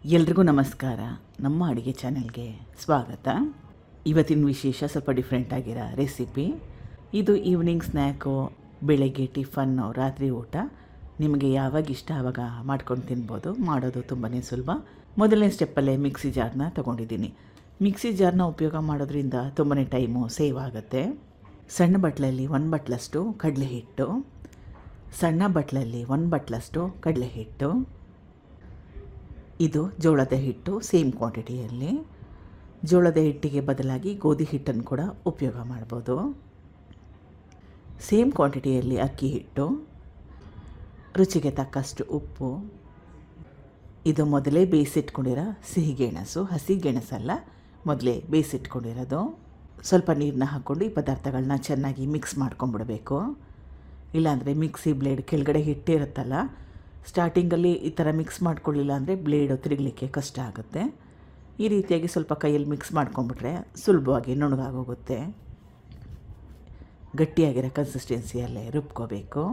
ಎಲ್ರಿಗೂ ನಮಸ್ಕಾರ. ನಮ್ಮ ಅಡುಗೆ ಚಾನೆಲ್ಗೆ ಸ್ವಾಗತ. ಇವತ್ತಿನ ವಿಶೇಷ ಸ್ವಲ್ಪ ಡಿಫ್ರೆಂಟ್ ಆಗಿರೋ ರೆಸಿಪಿ. ಇದು ಈವ್ನಿಂಗ್ ಸ್ನ್ಯಾಕು, ಬೆಳಗ್ಗೆ ಟಿಫನ್ನು, ರಾತ್ರಿ ಊಟ ನಿಮಗೆ ಯಾವಾಗ ಇಷ್ಟ ಆವಾಗ ಮಾಡ್ಕೊಂಡು ತಿನ್ಬೋದು. ಮಾಡೋದು ತುಂಬಾ ಸುಲಭ. ಮೊದಲನೇ ಸ್ಟೆಪ್ಪಲ್ಲೇ ಮಿಕ್ಸಿ ಜಾರ್ನ ತೊಗೊಂಡಿದ್ದೀನಿ. ಮಿಕ್ಸಿ ಜಾರ್ನ ಉಪಯೋಗ ಮಾಡೋದ್ರಿಂದ ತುಂಬಾ ಟೈಮು ಸೇವ್ ಆಗುತ್ತೆ. ಸಣ್ಣ ಬಟ್ಲಲ್ಲಿ 1 ಬಟ್ಲಷ್ಟು ಕಡಲೆ ಹಿಟ್ಟು, ಸಣ್ಣ ಬಟ್ಲಲ್ಲಿ 1 ಬಟ್ಲಷ್ಟು ಕಡಲೆ ಹಿಟ್ಟು, ಇದು ಜೋಳದ ಹಿಟ್ಟು ಸೇಮ್ ಕ್ವಾಂಟಿಟಿಯಲ್ಲಿ. ಜೋಳದ ಹಿಟ್ಟಿಗೆ ಬದಲಾಗಿ ಗೋಧಿ ಹಿಟ್ಟನ್ನು ಕೂಡ ಉಪಯೋಗ ಮಾಡ್ಬೋದು. ಸೇಮ್ ಕ್ವಾಂಟಿಟಿಯಲ್ಲಿ ಅಕ್ಕಿ ಹಿಟ್ಟು, ರುಚಿಗೆ ತಕ್ಕಷ್ಟು ಉಪ್ಪು, ಇದು ಮೊದಲೇ ಬೇಯಿಸಿಟ್ಕೊಂಡಿರೋ ಸಿಹಿಗೆಣಸು, ಹಸಿ ಗೆಣಸಲ್ಲ, ಮೊದಲೇ ಬೇಯಿಸಿಟ್ಕೊಂಡಿರೋದು. ಸ್ವಲ್ಪ ನೀರನ್ನ ಹಾಕ್ಕೊಂಡು ಈ ಪದಾರ್ಥಗಳನ್ನ ಚೆನ್ನಾಗಿ ಮಿಕ್ಸ್ ಮಾಡ್ಕೊಂಬಿಡಬೇಕು. ಇಲ್ಲಾಂದರೆ ಮಿಕ್ಸಿ ಬ್ಲೇಡ್ ಕೆಳಗಡೆ ಹಿಟ್ಟಿರುತ್ತಲ್ಲ, ಸ್ಟಾರ್ಟಿಂಗಲ್ಲಿ ಈ ಥರ ಮಿಕ್ಸ್ ಮಾಡ್ಕೊಳ್ಳಿಲ್ಲ ಅಂದರೆ ಬ್ಲೇಡು ತಿರುಗಲಿಕ್ಕೆ ಕಷ್ಟ ಆಗುತ್ತೆ. ಈ ರೀತಿಯಾಗಿ ಸ್ವಲ್ಪ ಕೈಯಲ್ಲಿ ಮಿಕ್ಸ್ ಮಾಡ್ಕೊಂಬಿಟ್ರೆ ಸುಲಭವಾಗಿ ನುಣಗಾಗೋಗುತ್ತೆ. ಗಟ್ಟಿಯಾಗಿರೋ ಕನ್ಸಿಸ್ಟೆನ್ಸಿಯಲ್ಲೇ ರುಬ್ಕೋಬೇಕು.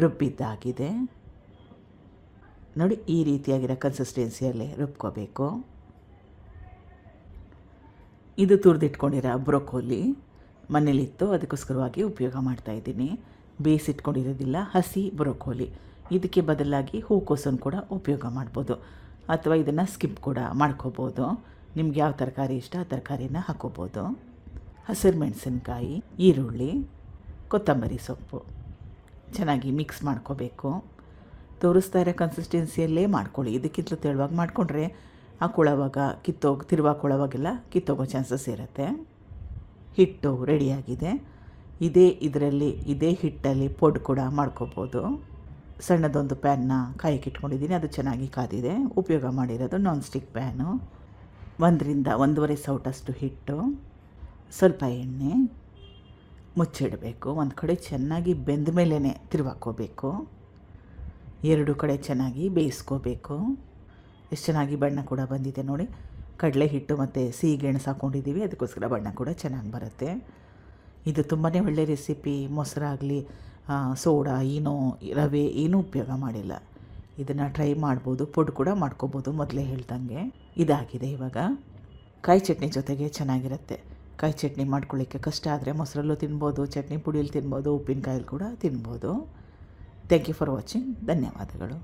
ರುಬ್ಬಿದ್ದಾಗಿದೆ ನೋಡಿ, ಈ ರೀತಿಯಾಗಿರೋ ಕನ್ಸಿಸ್ಟೆನ್ಸಿಯಲ್ಲೇ ರುಬ್ಕೋಬೇಕು. ಇದು ತುರಿದಿಟ್ಕೊಂಡಿರೋ ಬ್ರೊಕೋಲಿ ಮನೇಲಿತ್ತು, ಅದಕ್ಕೋಸ್ಕರವಾಗಿ ಉಪಯೋಗ ಮಾಡ್ತಾಯಿದ್ದೀನಿ. ಬೇಯಿಸಿಟ್ಕೊಂಡಿರೋದಿಲ್ಲ, ಹಸಿ ಬ್ರೊಕೋಲಿ. ಇದಕ್ಕೆ ಬದಲಾಗಿ ಹೂಕೋಸನ್ನು ಕೂಡ ಉಪಯೋಗ ಮಾಡ್ಬೋದು, ಅಥವಾ ಇದನ್ನು ಸ್ಕಿಪ್ ಕೂಡ ಮಾಡ್ಕೋಬೋದು. ನಿಮ್ಗೆ ಯಾವ ತರಕಾರಿ ಇಷ್ಟ ಆ ತರಕಾರಿನ ಹಾಕೋಬೋದು. ಹಸಿರು ಮೆಣಸಿನ್ಕಾಯಿ, ಈರುಳ್ಳಿ, ಕೊತ್ತಂಬರಿ ಸೊಪ್ಪು ಚೆನ್ನಾಗಿ ಮಿಕ್ಸ್ ಮಾಡ್ಕೋಬೇಕು. ತೋರಿಸ್ತಾ ಇರೋ ಕನ್ಸಿಸ್ಟೆನ್ಸಿಯಲ್ಲೇ ಮಾಡ್ಕೊಳ್ಳಿ. ಇದಕ್ಕಿಂತಲೂ ತೆಳುವಾಗಿ ಮಾಡಿಕೊಂಡ್ರೆ ಹಾಕೊಳ್ಳೋವಾಗ ತಿರುವಾಕೊಳ್ಳೋವಾಗೆಲ್ಲ ಕಿತ್ತೋಗೋ ಚಾನ್ಸಸ್ ಇರುತ್ತೆ. ಹಿಟ್ಟು ರೆಡಿಯಾಗಿದೆ. ಇದೇ ಹಿಟ್ಟಲ್ಲಿ ಪೊಡ್ ಕೂಡ ಮಾಡ್ಕೋಬೋದು. ಸಣ್ಣದೊಂದು ಪ್ಯಾನ್ನ ಕಾಯಕ್ಕೆ ಇಟ್ಕೊಂಡಿದ್ದೀನಿ, ಅದು ಚೆನ್ನಾಗಿ ಕಾದಿದೆ. ಉಪಯೋಗ ಮಾಡಿರೋದು ನಾನ್ ಸ್ಟಿಕ್ ಪ್ಯಾನು. 1 ರಿಂದ 1.5 ಸೌಟಷ್ಟು ಹಿಟ್ಟು, ಸ್ವಲ್ಪ ಎಣ್ಣೆ, ಮುಚ್ಚಿಡಬೇಕು. ಒಂದು ಕಡೆ ಚೆನ್ನಾಗಿ ಬೆಂದ ಮೇಲೇ ತಿರುವಾಕೋಬೇಕು. 2 ಕಡೆ ಚೆನ್ನಾಗಿ ಬೇಯಿಸ್ಕೋಬೇಕು. ಎಷ್ಟು ಚೆನ್ನಾಗಿ ಬಣ್ಣ ಕೂಡ ಬಂದಿದೆ ನೋಡಿ. ಕಡಲೆ ಹಿಟ್ಟು ಮತ್ತು ಸಿಹಿ ಗೆಣಸು ಹಾಕ್ಕೊಂಡಿದ್ದೀವಿ, ಅದಕ್ಕೋಸ್ಕರ ಬಣ್ಣ ಕೂಡ ಚೆನ್ನಾಗಿ ಬರುತ್ತೆ. ಇದು ತುಂಬಾ ಒಳ್ಳೆ ರೆಸಿಪಿ. ಮೊಸರಾಗಲಿ, ಸೋಡಾ, ರವೆ ಏನೂ ಉಪಯೋಗ ಮಾಡಿಲ್ಲ. ಇದನ್ನು ಟ್ರೈ ಮಾಡ್ಬೋದು. ಪೊಡ್ ಕೂಡ ಮಾಡ್ಕೋಬೋದು, ಮೊದಲೇ ಹೇಳ್ದಂಗೆ. ಇದಾಗಿದೆ. ಇವಾಗ ಕಾಯಿ ಚಟ್ನಿ ಜೊತೆಗೆ ಚೆನ್ನಾಗಿರುತ್ತೆ. ಕಾಯಿ ಚಟ್ನಿ ಮಾಡ್ಕೊಳ್ಳಿಕ್ಕೆ ಕಷ್ಟ ಆದರೆ ಮೊಸರಲ್ಲೂ ತಿನ್ಬೋದು, ಚಟ್ನಿ ಪುಡಿಯಲ್ಲಿ ತಿನ್ಬೋದು, ಉಪ್ಪಿನಕಾಯಲ್ಲಿ ಕೂಡ ತಿನ್ಬೋದು. Thank you for watching. ಧನ್ಯವಾದಗಳು.